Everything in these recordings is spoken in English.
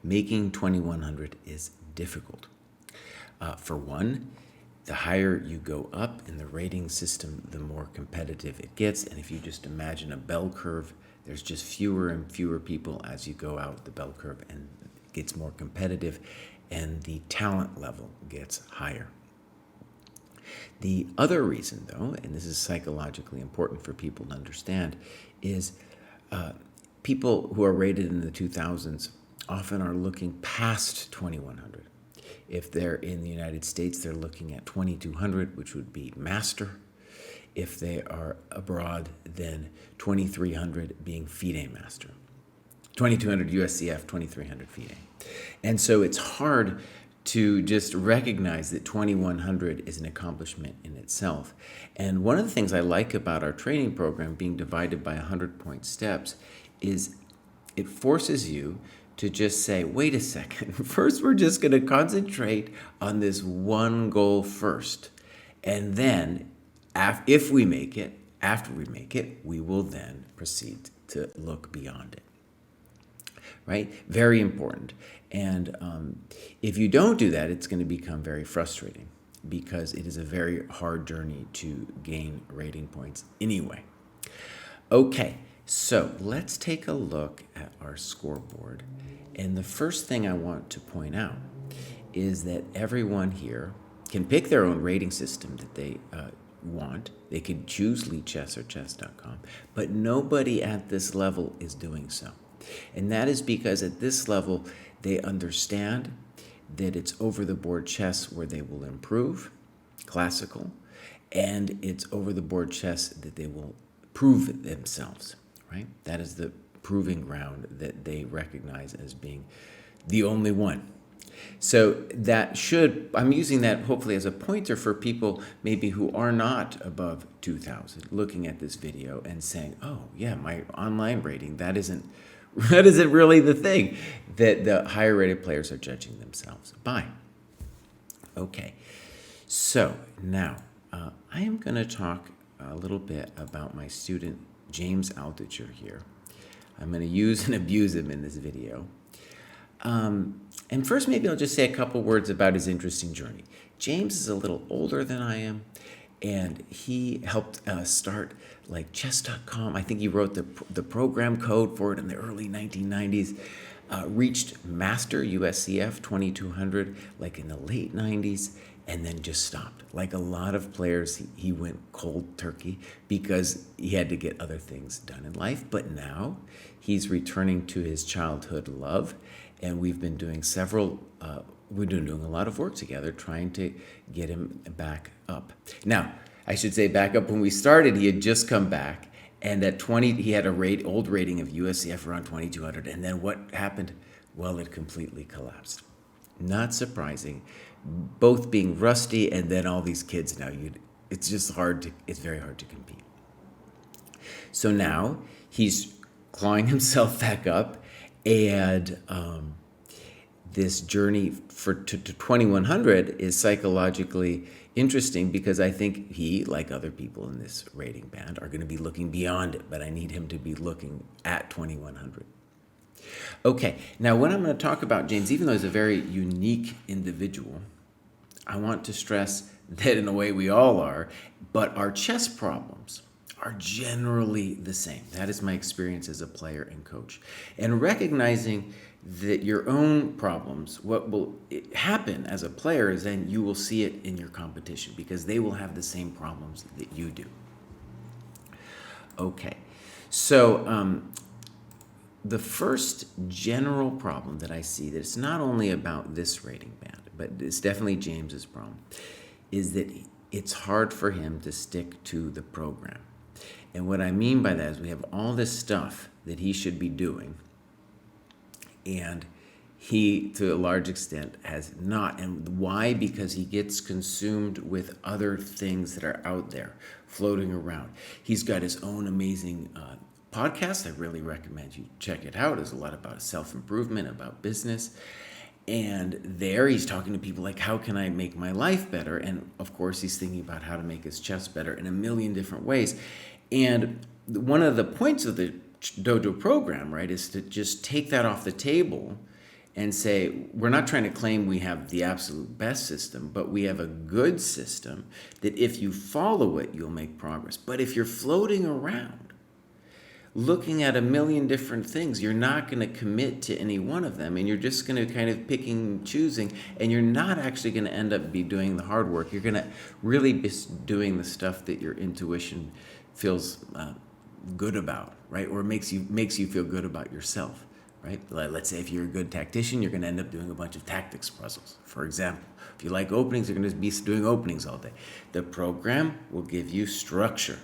making 2100 is difficult. For one, the higher you go up in the rating system, the more competitive it gets. And if you just imagine a bell curve, there's just fewer and fewer people as you go out the bell curve, and it gets more competitive, and the talent level gets higher. The other reason, though, and this is psychologically important for people to understand, is people who are rated in the 2000s often are looking past 2100. If they're in the United States, they're looking at 2200, which would be master. If they are abroad, then 2300 being FIDE master. 2200 USCF, 2300 FIDE. And so it's hard to just recognize that 2100 is an accomplishment in itself. And one of the things I like about our training program being divided by 100-point steps is it forces you to just say, wait a second, first we're just going to concentrate on this one goal first. And then if we make it, after we make it, we will then proceed to look beyond it. Right? Very important. And if you don't do that, it's going to become very frustrating because it is a very hard journey to gain rating points anyway. Okay, so let's take a look at our scoreboard. And the first thing I want to point out is that everyone here can pick their own rating system that they want. They could choose LeadChess or Chess.com, but nobody at this level is doing so. And that is because at this level, they understand that it's over-the-board chess where they will improve, classical, and it's over-the-board chess that they will prove themselves, right? That is the proving ground that they recognize as being the only one. So I'm using that hopefully as a pointer for people maybe who are not above 2000, looking at this video and saying, oh yeah, my online rating, that isn't really the thing that the higher rated players are judging themselves by. Okay, so now I am going to talk a little bit about my student James Altucher here. I'm going to use and abuse him in this video. And first, maybe I'll just say a couple words about his interesting journey. James is a little older than I am, and he helped start like Chess.com. I think he wrote the program code for it in the early 1990s. Reached Master USCF 2200 like in the late 90s, and then just stopped. Like a lot of players, he went cold turkey because he had to get other things done in life. But now he's returning to his childhood love, and we've been doing we've been doing a lot of work together trying to get him back up. Now, I should say back up when we started, he had just come back, and at 20, he had old rating of USCF around 2200, and then what happened? Well, it completely collapsed. Not surprising, both being rusty and then all these kids now, it's very hard to compete. So now he's clawing himself back up, and this journey to 2100 is psychologically interesting because I think he, like other people in this rating band, are going to be looking beyond it, but I need him to be looking at 2100. Okay, now when I'm going to talk about James, even though he's a very unique individual, I want to stress that in a way we all are, but our chess problems are generally the same. That is my experience as a player and coach. And recognizing that your own problems, what will happen as a player is then you will see it in your competition because they will have the same problems that you do. Okay, so the first general problem that I see that it's not only about this rating band, but it's definitely James's problem, is that it's hard for him to stick to the program. And what I mean by that is we have all this stuff that he should be doing, and he, to a large extent, has not. And why? Because he gets consumed with other things that are out there, floating around. He's got his own amazing podcast. I really recommend you check it out. There's a lot about self-improvement, about business. And there he's talking to people like, how can I make my life better? And of course, he's thinking about how to make his chess better in a million different ways. And one of the points of the dojo program, right, is to just take that off the table and say, we're not trying to claim we have the absolute best system, but we have a good system that if you follow it, you'll make progress. But if you're floating around, looking at a million different things, you're not going to commit to any one of them, and you're just going to kind of picking and choosing, and you're not actually going to end up be doing the hard work. You're going to really be doing the stuff that your intuition feels good about, right? Or makes you feel good about yourself, right? Let's say if you're a good tactician, you're going to end up doing a bunch of tactics puzzles, for example. If you like openings, you're going to be doing openings all day. The program will give you structure.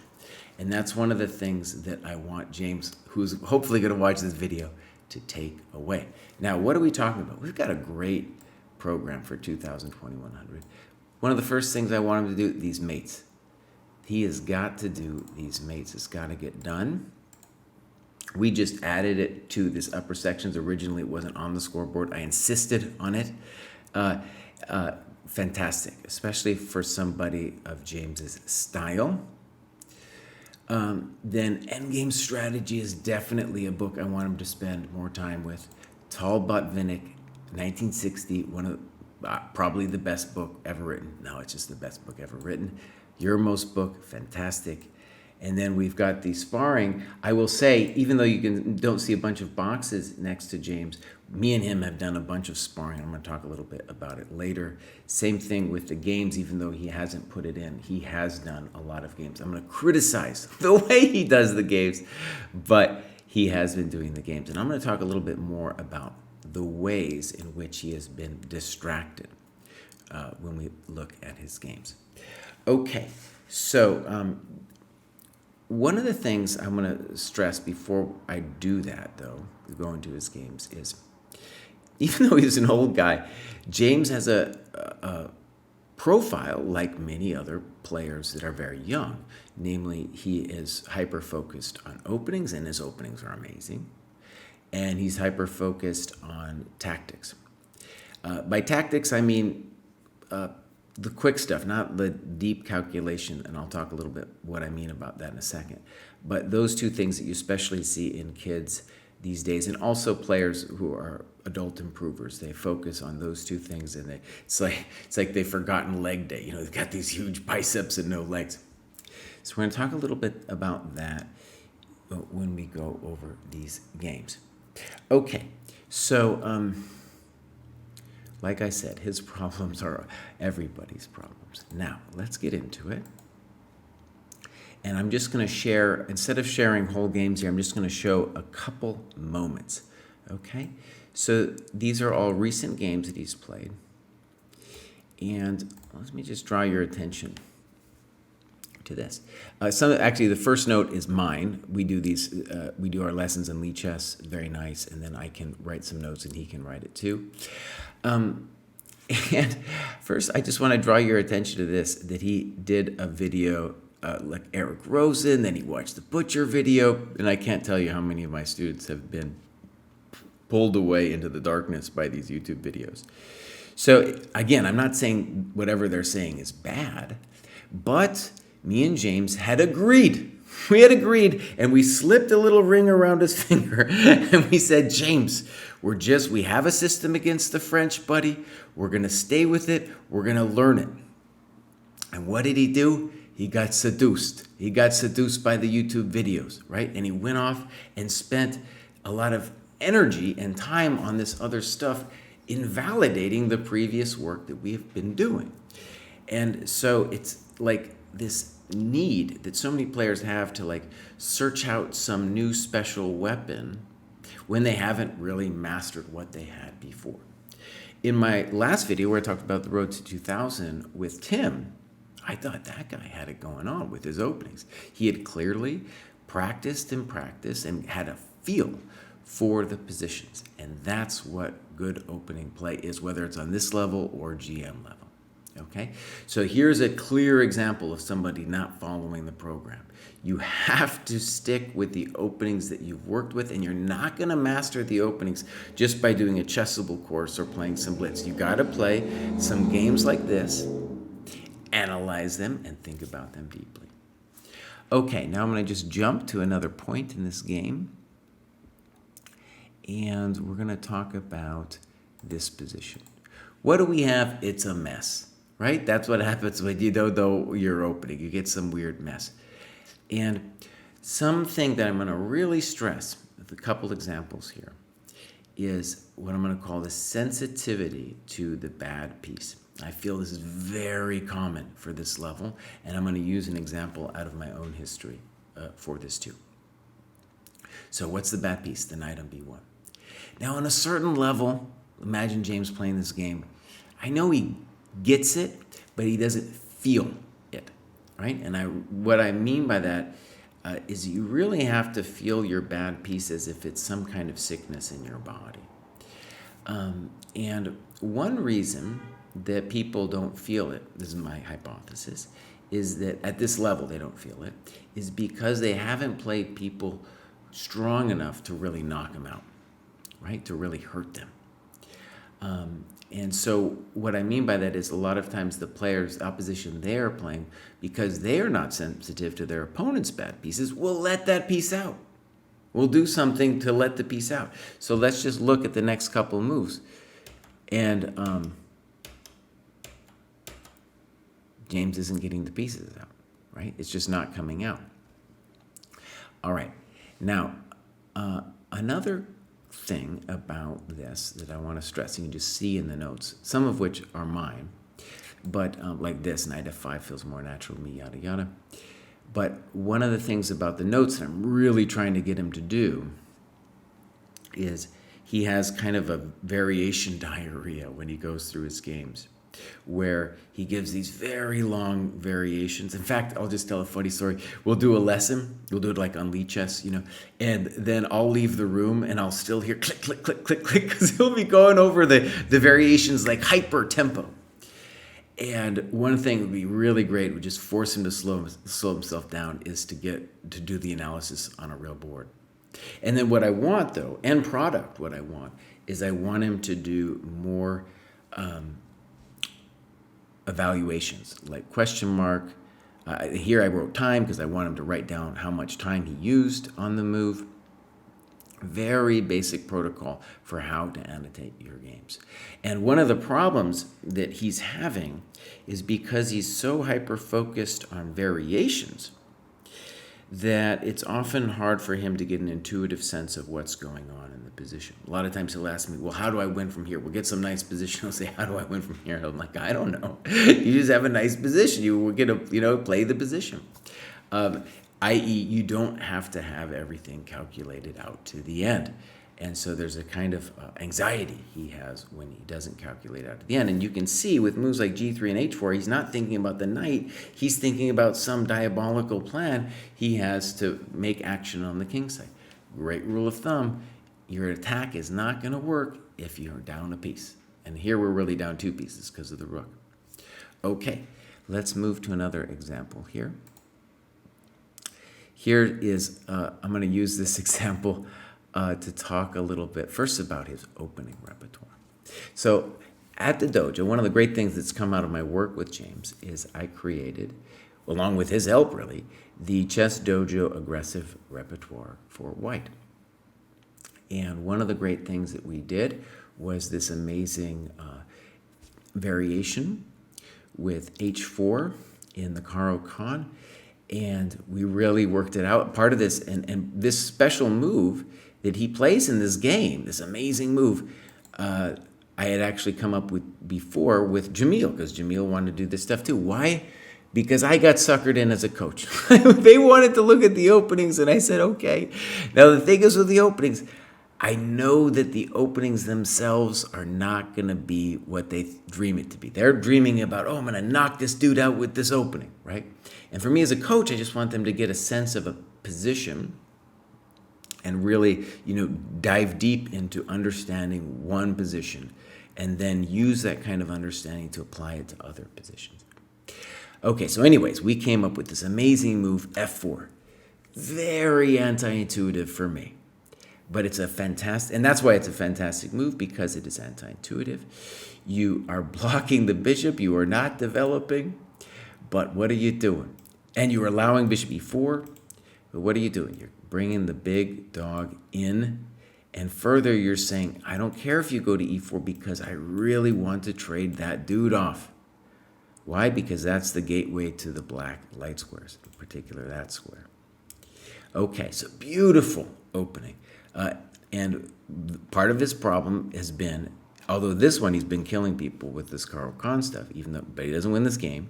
And that's one of the things that I want James, who's hopefully going to watch this video, to take away. Now, what are we talking about? We've got a great program for 2000-2100. One of the first things I want him to do, these mates. He has got to do these mates. It's got to get done. We just added it to this upper sections. Originally, it wasn't on the scoreboard. I insisted on it. Fantastic, especially for somebody of James's style. Then Endgame Strategy is definitely a book I want him to spend more time with. Talbot Vinnick, 1960, one of probably the best book ever written. No, it's just the best book ever written. Yermo's book, fantastic. And then we've got the sparring. I will say, even though you don't see a bunch of boxes next to James, me and him have done a bunch of sparring. I'm going to talk a little bit about it later. Same thing with the games, even though he hasn't put it in. He has done a lot of games. I'm going to criticize the way he does the games, but he has been doing the games. And I'm going to talk a little bit more about the ways in which he has been distracted when we look at his games. Okay, so one of the things I'm going to stress before I do that, though, go into his games, is even though he's an old guy, James has a profile like many other players that are very young. Namely, he is hyper-focused on openings, and his openings are amazing. And he's hyper-focused on tactics. By tactics, I mean the quick stuff, not the deep calculation, and I'll talk a little bit what I mean about that in a second. But those two things that you especially see in kids these days, and also players who are adult improvers, they focus on those two things, and it's like they've forgotten leg day. They've got these huge biceps and no legs. So we're going to talk a little bit about that when we go over these games. Okay, so like I said, his problems are everybody's problems. Now, let's get into it. And I'm just going to share, instead of sharing whole games here, I'm just going to show a couple moments. Okay? So these are all recent games that he's played. And let me just draw your attention to this. Actually, the first note is mine. We do our lessons in Lee Chess, very nice, and then I can write some notes and he can write it too. And first, I just want to draw your attention to this, that he did a video like Eric Rosen, then he watched the Butcher video, and I can't tell you how many of my students have been pulled away into the darkness by these YouTube videos. So again, I'm not saying whatever they're saying is bad, but me and James had agreed. We had agreed, and we slipped a little ring around his finger, and we said, James, we have a system against the French, buddy. We're going to stay with it. We're going to learn it. And what did he do? He got seduced. He got seduced by the YouTube videos, right? And he went off and spent a lot of energy and time on this other stuff, invalidating the previous work that we have been doing. And so it's like this need that so many players have to like search out some new special weapon when they haven't really mastered what they had before. In my last video where I talked about the road to 2000 with Tim, I thought that guy had it going on with his openings. He had clearly practiced and had a feel for the positions. And that's what good opening play is, whether it's on this level or GM level. Okay? So here's a clear example of somebody not following the program. You have to stick with the openings that you've worked with, and you're not going to master the openings just by doing a Chessable course or playing some blitz. You got to play some games like this, analyze them, and think about them deeply. Okay, now I'm going to just jump to another point in this game, and we're going to talk about this position. What do we have? It's a mess, right? That's what happens when you don't know you're opening. You get some weird mess. And something that I'm going to really stress with a couple examples here is what I'm going to call the sensitivity to the bad piece. I feel this is very common for this level, and I'm going to use an example out of my own history for this too. So what's the bad piece? The knight on b1. Now on a certain level, imagine James playing this game. I know he gets it, but he doesn't feel it, right? And what I mean by that is you really have to feel your bad piece as if it's some kind of sickness in your body. And one reason that people don't feel it, this is my hypothesis, is that at this level they don't feel it, is because they haven't played people strong enough to really knock them out, right? To really hurt them. And so what I mean by that is a lot of times the players, the opposition they're playing, because they're not sensitive to their opponent's bad pieces, will let that piece out. We'll do something to let the piece out. So let's just look at the next couple of moves. And James isn't getting the pieces out, right? It's just not coming out. All right. Now, another thing about this that I want to stress, you can just see in the notes, some of which are mine, but like this, knight f5 feels more natural to me, yada, yada. But one of the things about the notes that I'm really trying to get him to do is he has kind of a variation diarrhea when he goes through his games, where he gives these very long variations. In fact, I'll just tell a funny story. We'll do a lesson. We'll do it like on Lee Chess, and then I'll leave the room and I'll still hear click, click, click, click, click, because he'll be going over the variations like hyper tempo. And one thing that would be really great, would just force him to slow himself down, is to do the analysis on a real board. And then what I want, though, end product, what I want him to do more evaluations, like question mark. Here I wrote time because I want him to write down how much time he used on the move. Very basic protocol for how to annotate your games. And one of the problems that he's having is because he's so hyper-focused on variations that it's often hard for him to get an intuitive sense of what's going on in the position. A lot of times he'll ask me, well, how do I win from here? We'll get some nice position. I'll say, how do I win from here? And I'm like, I don't know. You just have a nice position. You will get play the position. I.e., you don't have to have everything calculated out to the end. And so there's a kind of anxiety he has when he doesn't calculate out to the end. And you can see with moves like g3 and h4, he's not thinking about the knight. He's thinking about some diabolical plan he has to make action on the king side. Great rule of thumb, your attack is not going to work if you're down a piece. And here we're really down 2 pieces because of the rook. Okay, let's move to another example here. Here is, I'm going to use this example to talk a little bit first about his opening repertoire. So at the dojo, one of the great things that's come out of my work with James is I created, along with his help really, the Chessdojo aggressive repertoire for white. And one of the great things that we did was this amazing variation with h4 in the Caro-Kann. And we really worked it out. Part of this, and this special move that he plays in this game, this amazing move, I had actually come up with before with Jamil, because Jamil wanted to do this stuff too. Why? Because I got suckered in as a coach. They wanted to look at the openings, and I said, okay. Now, the thing is with the openings, I know that the openings themselves are not going to be what they dream it to be. They're dreaming about, I'm going to knock this dude out with this opening, right? And for me as a coach, I just want them to get a sense of a position and really, dive deep into understanding one position and then use that kind of understanding to apply it to other positions. Okay, so anyways, we came up with this amazing move, f4. Very anti-intuitive for me. But it's a fantastic, and that's why it's a fantastic move, because it is anti-intuitive. You are blocking the bishop, you are not developing, but what are you doing? And you're allowing bishop e4, but what are you doing? You're bringing the big dog in, And further, you're saying, I don't care if you go to e4 because I really want to trade that dude off. Why? Because that's the gateway to the black light squares, in particular that square. Okay, so beautiful opening. And part of his problem has been, although this one he's been killing people with this Carl Khan stuff, but he doesn't win this game.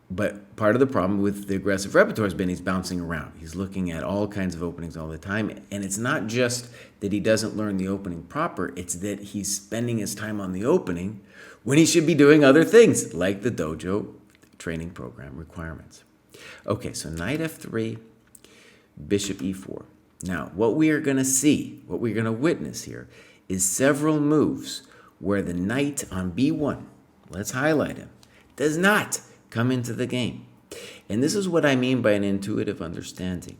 But part of the problem with the aggressive repertoire has been he's bouncing around. He's looking at all kinds of openings all the time. And it's not just that he doesn't learn the opening proper, it's that he's spending his time on the opening when he should be doing other things, like the dojo training program requirements. Okay, so knight f3, bishop e4. Now, what we are going to see, what we're going to witness here, is several moves where the knight on b1, let's highlight him, does not come into the game. And this is what I mean by an intuitive understanding.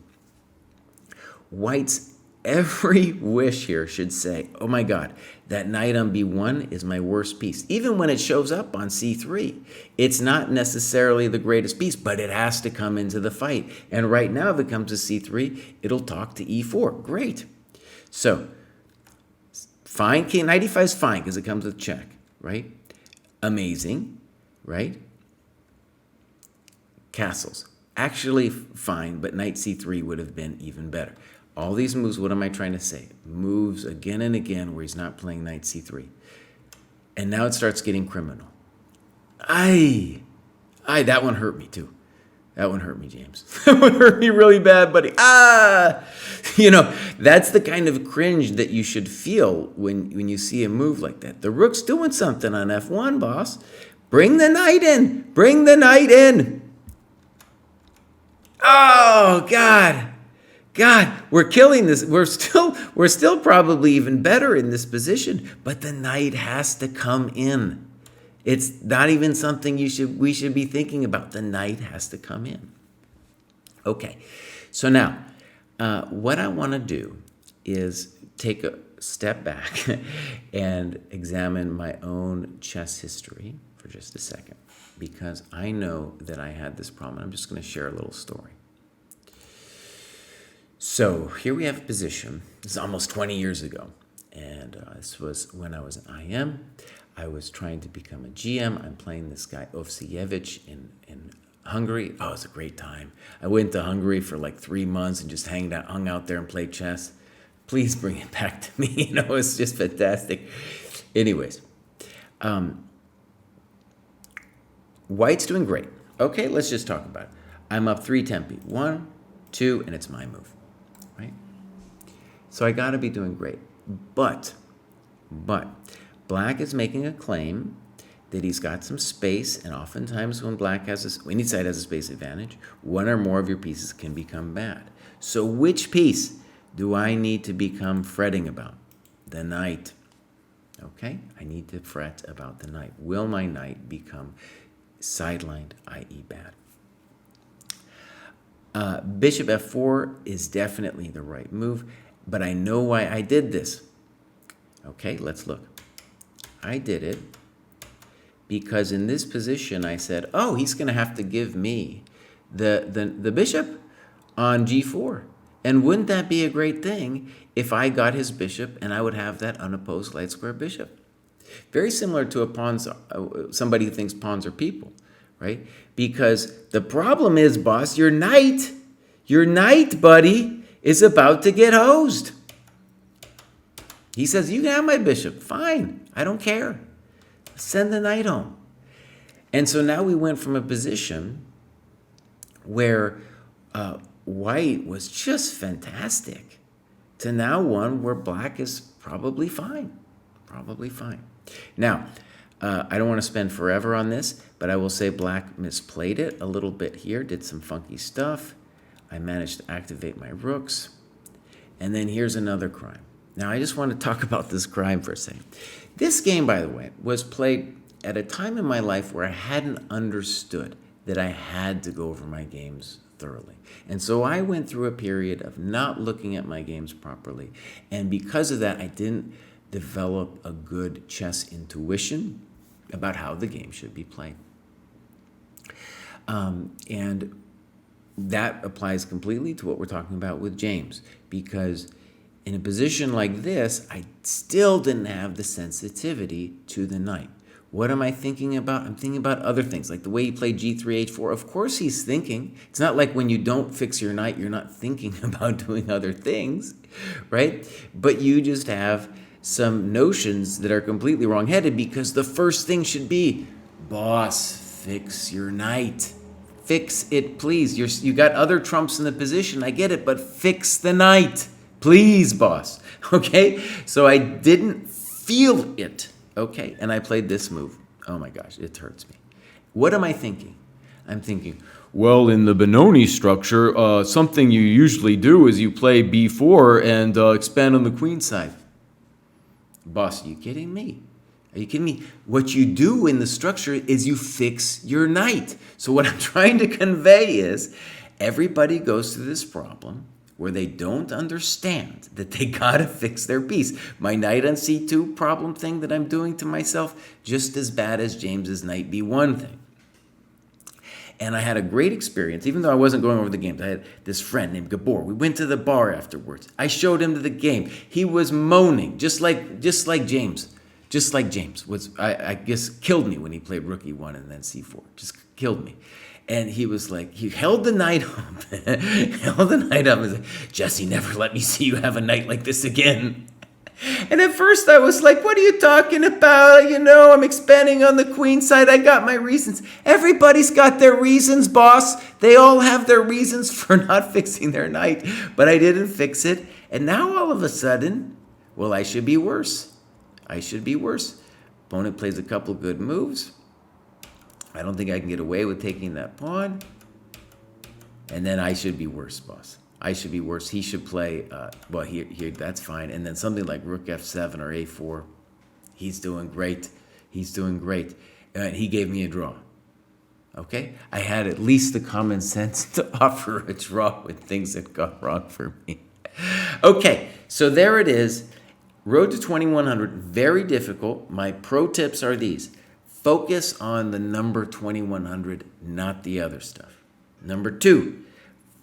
White's every wish here should say, oh my God, that knight on b1 is my worst piece. Even when it shows up on c3, it's not necessarily the greatest piece, but it has to come into the fight. And right now, if it comes to c3, it'll talk to e4. Great. So, fine. King knight e5 is fine because it comes with check, right? Amazing, right? Castles. Actually fine, but knight c3 would have been even better. All these moves, what am I trying to say? Moves again and again where he's not playing knight c3. And now it starts getting criminal. That one hurt me too. That one hurt me, James. That one hurt me really bad, buddy. That's the kind of cringe that you should feel when you see a move like that. The rook's doing something on f1, boss. Bring the knight in. Bring the knight in. Oh, God, we're killing this. We're still probably even better in this position, but the knight has to come in. It's not even something we should be thinking about. The knight has to come in. Okay, so now what I want to do is take a step back and examine my own chess history for just a second, because I know that I had this problem. I'm just going to share a little story. So here we have a position. This is almost 20 years ago. And this was when I was an IM. I was trying to become a GM. I'm playing this guy, Ovsijevich, in Hungary. Oh, it was a great time. I went to Hungary for like 3 months and just hung out there and played chess. Please bring it back to me. It's just fantastic. Anyways, White's doing great. Okay, let's just talk about it. I'm up 3 tempi. 1, 2, and it's my move. Right? So I got to be doing great. But black is making a claim that he's got some space, and oftentimes when any side has a space advantage, one or more of your pieces can become bad. So which piece do I need to become fretting about? The knight. Okay? I need to fret about the knight. Will my knight become sidelined, i.e. bad? Bishop f4 is definitely the right move, but I know why I did this. Okay, let's look. I did it because in this position I said, oh, he's going to have to give me the bishop on g4. And wouldn't that be a great thing if I got his bishop and I would have that unopposed light square bishop? Very similar to somebody who thinks pawns are people. Right? Because the problem is, boss, your knight, buddy, is about to get hosed. He says, you can have my bishop. Fine. I don't care. Send the knight home. And so now we went from a position where white was just fantastic to now one where black is probably fine. Probably fine. Now, I don't want to spend forever on this, but I will say black misplayed it a little bit here, did some funky stuff. I managed to activate my rooks. And then here's another crime. Now, I just want to talk about this crime for a second. This game, by the way, was played at a time in my life where I hadn't understood that I had to go over my games thoroughly. And so I went through a period of not looking at my games properly. And because of that, I didn't develop a good chess intuition about how the game should be played. And that applies completely to what we're talking about with James, because In a position like this, I still didn't have the sensitivity to the knight. What am I thinking about? I'm thinking about other things, like the way he played g3, h4. Of course he's thinking. It's not like when you don't fix your knight, you're not thinking about doing other things, right? But you just have some notions that are completely wrong-headed, because the first thing should be, boss, fix your knight. Fix it, please. You got other trumps in the position, I get it, but fix the knight. Please, boss. Okay? So I didn't feel it. Okay? And I played this move. Oh my gosh, it hurts me. What am I thinking? I'm thinking, well, in the Benoni structure, something you usually do is you play b4 and expand on the queen side. Boss, are you kidding me? Are you kidding me? What you do in the structure is you fix your knight. So what I'm trying to convey is everybody goes through this problem where they don't understand that they gotta fix their piece. My knight on c2 problem thing that I'm doing to myself, just as bad as James's knight b1 thing. And I had a great experience, even though I wasn't going over the games. I had this friend named Gabor. We went to the bar afterwards. I showed him the game. He was moaning, just like James. Just like James was, I guess, killed me when he played rook e1 and then c4. Just killed me. And he was like, he held the knight up, held the knight up and said, Jesse, never let me see you have a knight like this again. And at first I was like, what are you talking about? You know, I'm expanding on the queen side. I got my reasons. Everybody's got their reasons, boss. They all have their reasons for not fixing their knight. But I didn't fix it. And now all of a sudden, well, I should be worse. I should be worse. Opponent plays a couple good moves. I don't think I can get away with taking that pawn. And then I should be worse, boss. I should be worse. He should play, well, here, that's fine. And then something like rook f7 or a4. He's doing great. He's doing great. And he gave me a draw. Okay? I had at least the common sense to offer a draw when things had gone wrong for me. Okay, so there it is. Road to 2100, very difficult. My pro tips are these. Focus on the number 2100, not the other stuff. Number 2,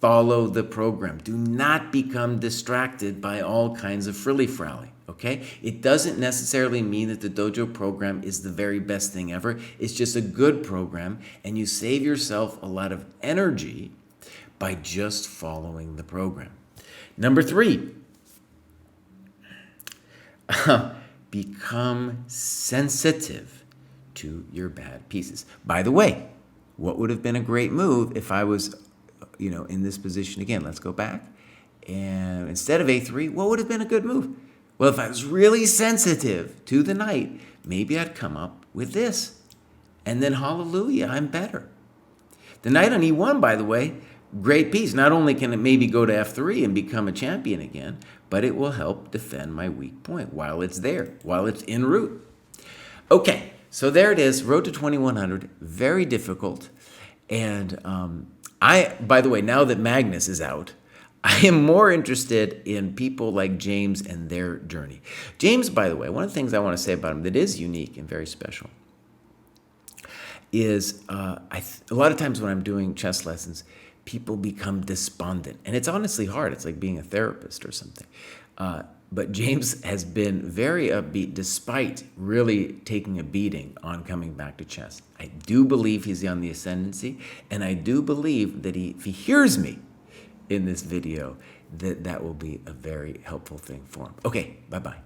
follow the program. Do not become distracted by all kinds of frilly-frally, okay? It doesn't necessarily mean that the dojo program is the very best thing ever. It's just a good program, and you save yourself a lot of energy by just following the program. Number 3, become sensitive to your bad pieces. By the way, what would have been a great move if I was, in this position again? Let's go back. And instead of a3, what would have been a good move? Well, if I was really sensitive to the knight, maybe I'd come up with this. And then hallelujah, I'm better. The knight on e1, by the way, great piece. Not only can it maybe go to f3 and become a champion again, but it will help defend my weak point while it's there, while it's en route. Okay, so there it is, road to 2100, very difficult. And by the way, now that Magnus is out, I am more interested in people like James and their journey. James, by the way, one of the things I want to say about him that is unique and very special is a lot of times when I'm doing chess lessons, people become despondent. And it's honestly hard. It's like being a therapist or something. But James has been very upbeat despite really taking a beating on coming back to chess. I do believe he's on the ascendancy, and I do believe that if he hears me in this video, that will be a very helpful thing for him. Okay, bye-bye.